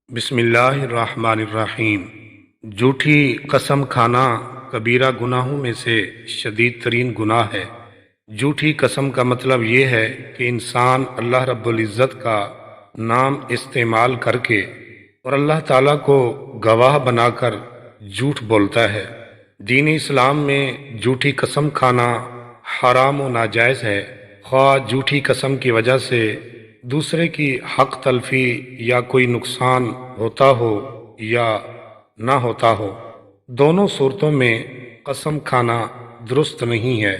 بسم اللہ الرحمن الرحیم۔ جھوٹی قسم کھانا کبیرہ گناہوں میں سے شدید ترین گناہ ہے۔ جھوٹی قسم کا مطلب یہ ہے کہ انسان اللہ رب العزت کا نام استعمال کر کے اور اللہ تعالیٰ کو گواہ بنا کر جھوٹ بولتا ہے۔ دین اسلام میں جھوٹی قسم کھانا حرام و ناجائز ہے، خواہ جھوٹی قسم کی وجہ سے دوسرے کی حق تلفی یا کوئی نقصان ہوتا ہو یا نہ ہوتا ہو۔ دونوں صورتوں میں قسم کھانا درست نہیں ہے۔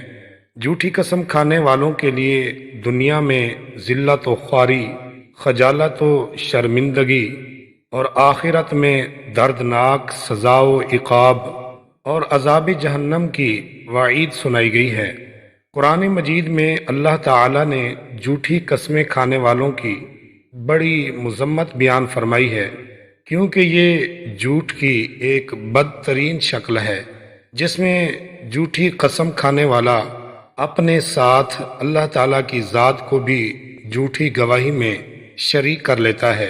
جھوٹی قسم کھانے والوں کے لیے دنیا میں ذلت و خواری، خجالت و شرمندگی اور آخرت میں دردناک سزا و عقاب اور عذاب جہنم کی وعید سنائی گئی ہے۔ قرآن مجید میں اللہ تعالیٰ نے جھوٹی قسمیں کھانے والوں کی بڑی مذمت بیان فرمائی ہے، کیونکہ یہ جھوٹ کی ایک بدترین شکل ہے جس میں جھوٹی قسم کھانے والا اپنے ساتھ اللہ تعالیٰ کی ذات کو بھی جھوٹی گواہی میں شریک کر لیتا ہے۔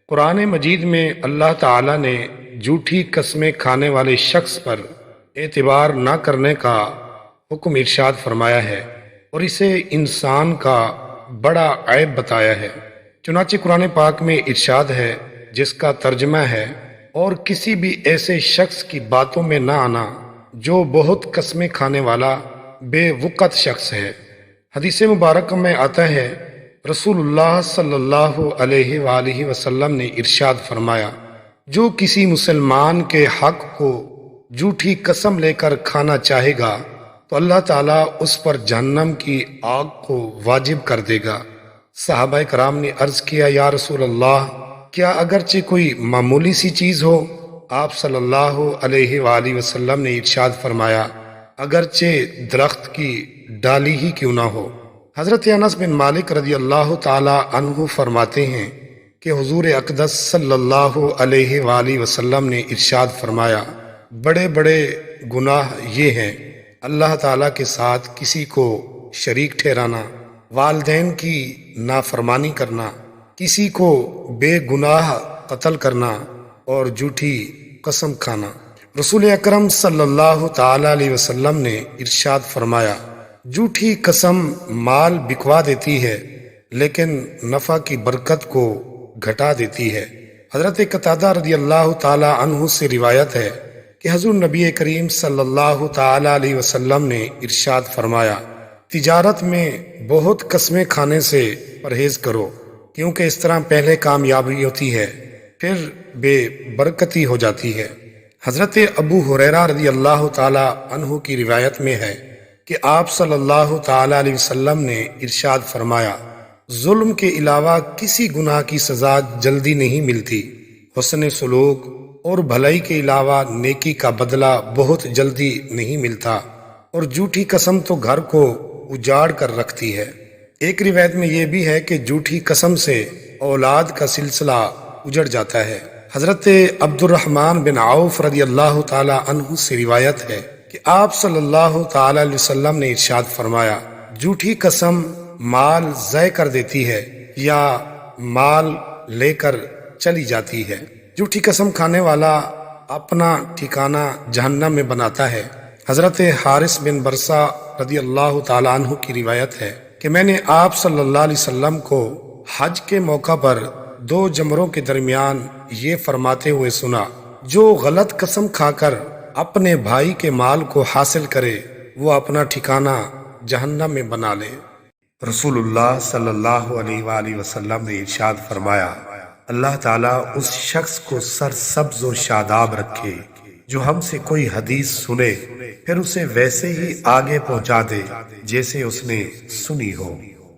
قرآن مجید میں اللہ تعالیٰ نے جھوٹی قسمیں کھانے والے شخص پر اعتبار نہ کرنے کا حکم ارشاد فرمایا ہے اور اسے انسان کا بڑا عیب بتایا ہے۔ چنانچہ قرآن پاک میں ارشاد ہے، جس کا ترجمہ ہے، اور کسی بھی ایسے شخص کی باتوں میں نہ آنا جو بہت قسمیں کھانے والا بے وقت شخص ہے۔ حدیث مبارک میں آتا ہے، رسول اللہ صلی اللہ علیہ وآلہ وسلم نے ارشاد فرمایا، جو کسی مسلمان کے حق کو جھوٹی قسم لے کر کھانا چاہے گا تو اللہ تعالیٰ اس پر جہنم کی آگ کو واجب کر دے گا۔ صحابہ کرام نے عرض کیا، یا رسول اللہ، کیا اگرچہ کوئی معمولی سی چیز ہو؟ آپ صلی اللہ علیہ وآلہ وسلم نے ارشاد فرمایا، اگرچہ درخت کی ڈالی ہی کیوں نہ ہو۔ حضرت انس بن مالک رضی اللہ تعالی عنہ فرماتے ہیں کہ حضور اقدس صلی اللہ علیہ وآلہ وسلم نے ارشاد فرمایا، بڑے بڑے گناہ یہ ہیں: اللہ تعالیٰ کے ساتھ کسی کو شریک ٹھہرانا، والدین کی نافرمانی کرنا، کسی کو بے گناہ قتل کرنا اور جھوٹی قسم کھانا۔ رسول اکرم صلی اللہ تعالی علیہ وسلم نے ارشاد فرمایا، جھوٹی قسم مال بکوا دیتی ہے لیکن نفع کی برکت کو گھٹا دیتی ہے۔ حضرت قتادہ رضی اللہ تعالی عنہ سے روایت ہے کہ حضور نبی کریم صلی اللہ تعالی علیہ وسلم نے ارشاد فرمایا، تجارت میں بہت قسمیں کھانے سے پرہیز کرو، کیونکہ اس طرح پہلے کامیابی ہوتی ہے پھر بے برکتی ہو جاتی ہے۔ حضرت ابو ہریرہ رضی اللہ تعالی عنہ کی روایت میں ہے کہ آپ صلی اللہ تعالی علیہ وسلم نے ارشاد فرمایا، ظلم کے علاوہ کسی گناہ کی سزا جلدی نہیں ملتی، حسن سلوک اور بھلائی کے علاوہ نیکی کا بدلہ بہت جلدی نہیں ملتا، اور جھوٹی قسم تو گھر کو اجاڑ کر رکھتی ہے۔ ایک روایت میں یہ بھی ہے کہ جھوٹی قسم سے اولاد کا سلسلہ اجڑ جاتا ہے۔ حضرت عبد الرحمن بن عوف رضی اللہ تعالی عنہ سے روایت ہے کہ آپ صلی اللہ تعالی علیہ وسلم نے ارشاد فرمایا، جھوٹی قسم مال ضائع کر دیتی ہے یا مال لے کر چلی جاتی ہے۔ جھوٹی قسم کھانے والا اپنا ٹھکانہ جہنم میں بناتا ہے۔ حضرت حارث بن برسا رضی اللہ تعالی عنہ کی روایت ہے کہ میں نے آپ صلی اللہ علیہ وسلم کو حج کے موقع پر دو جمروں کے درمیان یہ فرماتے ہوئے سنا، جو غلط قسم کھا کر اپنے بھائی کے مال کو حاصل کرے وہ اپنا ٹھکانہ جہنم میں بنا لے۔ رسول اللہ صلی اللہ علیہ وآلہ وسلم نے ارشاد فرمایا، اللہ تعالیٰ اس شخص کو سر سبز و شاداب رکھے جو ہم سے کوئی حدیث سنے پھر اسے ویسے ہی آگے پہنچا دے جیسے اس نے سنی ہو۔